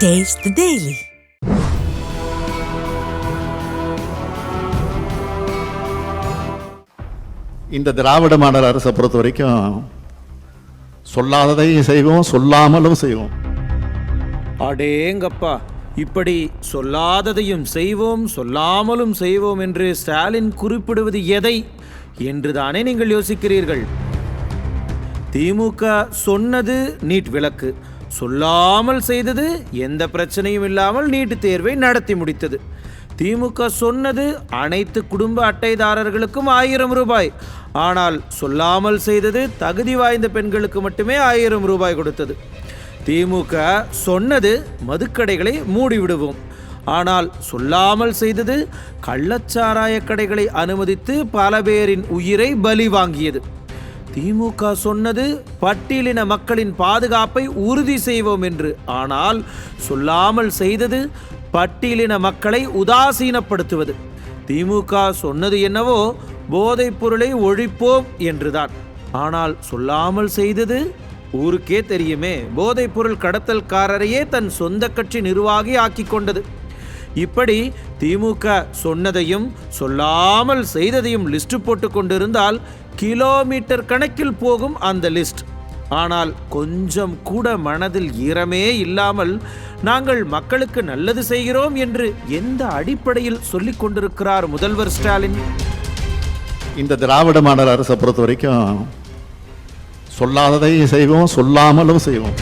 Taste the Daily. இந்த திராவிட model அரசை பொறுத்த வரைக்கும் சொல்லாததையும் செய்வோம், சொல்லாமலும் செய்வோம். அடேங்கப்பா, இப்படி சொல்லாததையும் செய்வோம், சொல்லாமலும் செய்வோம் என்று ஸ்டாலின் குறிப்பிடுவது எதை என்றுதானே நீங்கள் யோசிக்கிறீர்கள். திமுக சொன்னது நீட் விலக்கு, சொல்லாமல் செய்தது எந்த பிரச்சனையும் இல்லாமல் நீட் தேர்வை நடத்தி முடித்தது. திமுக சொன்னது அனைத்து குடும்ப அட்டைதாரர்களுக்கும் 1000 ரூபாய், ஆனால் சொல்லாமல் செய்தது தகுதி வாய்ந்த பெண்களுக்கு மட்டுமே 1000 ரூபாய் கொடுத்தது. திமுக சொன்னது மதுக்கடைகளை மூடிவிடுவோம், ஆனால் சொல்லாமல் செய்தது கள்ளச்சாராய கடைகளை அனுமதித்து பல பேரின் உயிரை பலி வாங்கியது. திமுக சொன்னது பட்டியலின மக்களின் பாதுகாப்பை உறுதி செய்வோம் என்று, ஆனால் சொல்லாமல் செய்தது பட்டியலின மக்களை உதாசீனப்படுத்துவது. திமுக சொன்னது என்னவோ போதைப் பொருளை ஒழிப்போம் என்றுதான், ஆனால் சொல்லாமல் செய்தது ஊருக்கே தெரியுமே, போதைப் பொருள் கடத்தல்காரரையே தன் சொந்த கட்சி நிர்வாகி ஆக்கி கொண்டது. இப்படி திமுக சொன்னதையும் சொல்லாமல் செய்ததையும் லிஸ்ட் போட்டு கொண்டிருந்தால் கிலோமீட்டர் கணக்கில் போகும் அந்த லிஸ்ட். ஆனால் கொஞ்சம் கூட மனதில் ஈரமே இல்லாமல் நாங்கள் மக்களுக்கு நல்லது செய்கிறோம் என்று எந்த அடிப்படையில் சொல்லிக் கொண்டிருக்கிறார் முதல்வர் ஸ்டாலின்? இந்த திராவிட மாடல் அரசை பொறுத்த வரைக்கும் சொல்லாததையும் செய்வோம், சொல்லாமலும் செய்வோம்.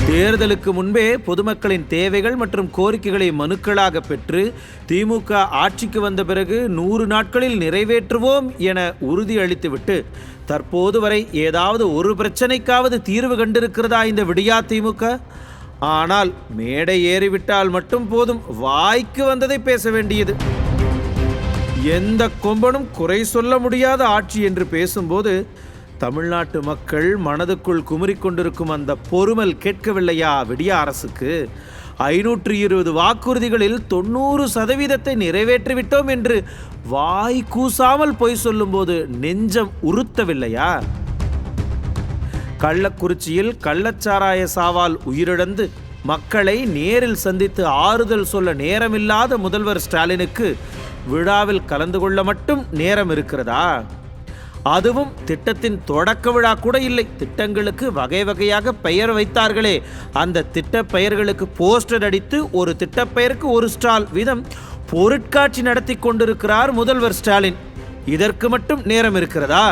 தேர்தலுக்கு முன்பே பொதுமக்களின் தேவைகள் மற்றும் கோரிக்கைகளை மனுக்களாக பெற்று திமுக ஆட்சிக்கு வந்த பிறகு 100 நாட்களில் நிறைவேற்றுவோம் என உறுதி அளித்துவிட்டு தற்போது வரை ஏதாவது ஒரு பிரச்சனைக்காவது தீர்வு கண்டிருக்கிறதா இந்த விடியா திமுக? ஆனால் மேடை ஏறிவிட்டால் மட்டும் போதும், வாய்க்கு வந்ததை பேச வேண்டியது. எந்த கொம்பனும் குறை சொல்ல முடியாத ஆட்சி என்று பேசும்போது தமிழ்நாட்டு மக்கள் மனதுக்குள் குமுறிக்கொண்டிருக்கும் அந்த பொறுமல் கேட்கவில்லையா விடியா அரசுக்கு? 520 வாக்குறுதிகளில் 90% நிறைவேற்றிவிட்டோம் என்று வாய் கூசாமல் பொய் சொல்லும்போது நெஞ்சம் உறுத்தவில்லையா? கள்ளக்குறிச்சியில் கள்ளச்சாராய சாவால் உயிரிழந்து மக்களை நேரில் சந்தித்து ஆறுதல் சொல்ல நேரமில்லாத முதல்வர் ஸ்டாலினுக்கு விழாவில் கலந்து கொள்ள மட்டும் நேரம் இருக்கிறதா? அதுவும் திட்டத்தின் தொடக்க விழா கூட இல்லை. திட்டங்களுக்கு வகை வகையாக பெயர் வைத்தார்களே, அந்த திட்ட பெயர்களுக்கு போஸ்டர் அடித்து ஒரு திட்டப்பெயருக்கு ஒரு ஸ்டால் வீதம் பொருட்காட்சி நடத்தி கொண்டிருக்கிறார் முதல்வர் ஸ்டாலின். இதற்கு மட்டும் நேரம் இருக்கிறதா?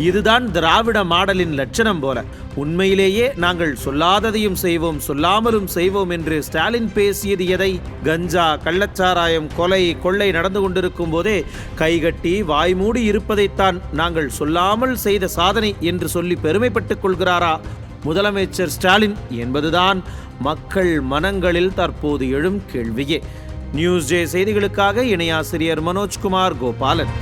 இதுதான் திராவிட மாடலின் லட்சணம் போல. உண்மையிலேயே நாங்கள் சொல்லாததையும் செய்வோம், சொல்லாமலும் செய்வோம் என்று ஸ்டாலின் பேசியது எதை? கஞ்சா, கள்ளச்சாராயம், கொலை, கொள்ளை நடந்து கொண்டிருக்கும் போதே கைகட்டி வாய்மூடி இருப்பதைத்தான் நாங்கள் சொல்லாமல் செய்த சாதனை என்று சொல்லி பெருமைப்பட்டுக் கொள்கிறாரா முதலமைச்சர் ஸ்டாலின் என்பதுதான் மக்கள் மனங்களில் தற்போது எழும் கேள்வியே. நியூஸ் ஜே செய்திகளுக்காக இணையாசிரியர் மனோஜ்குமார் கோபாலன்.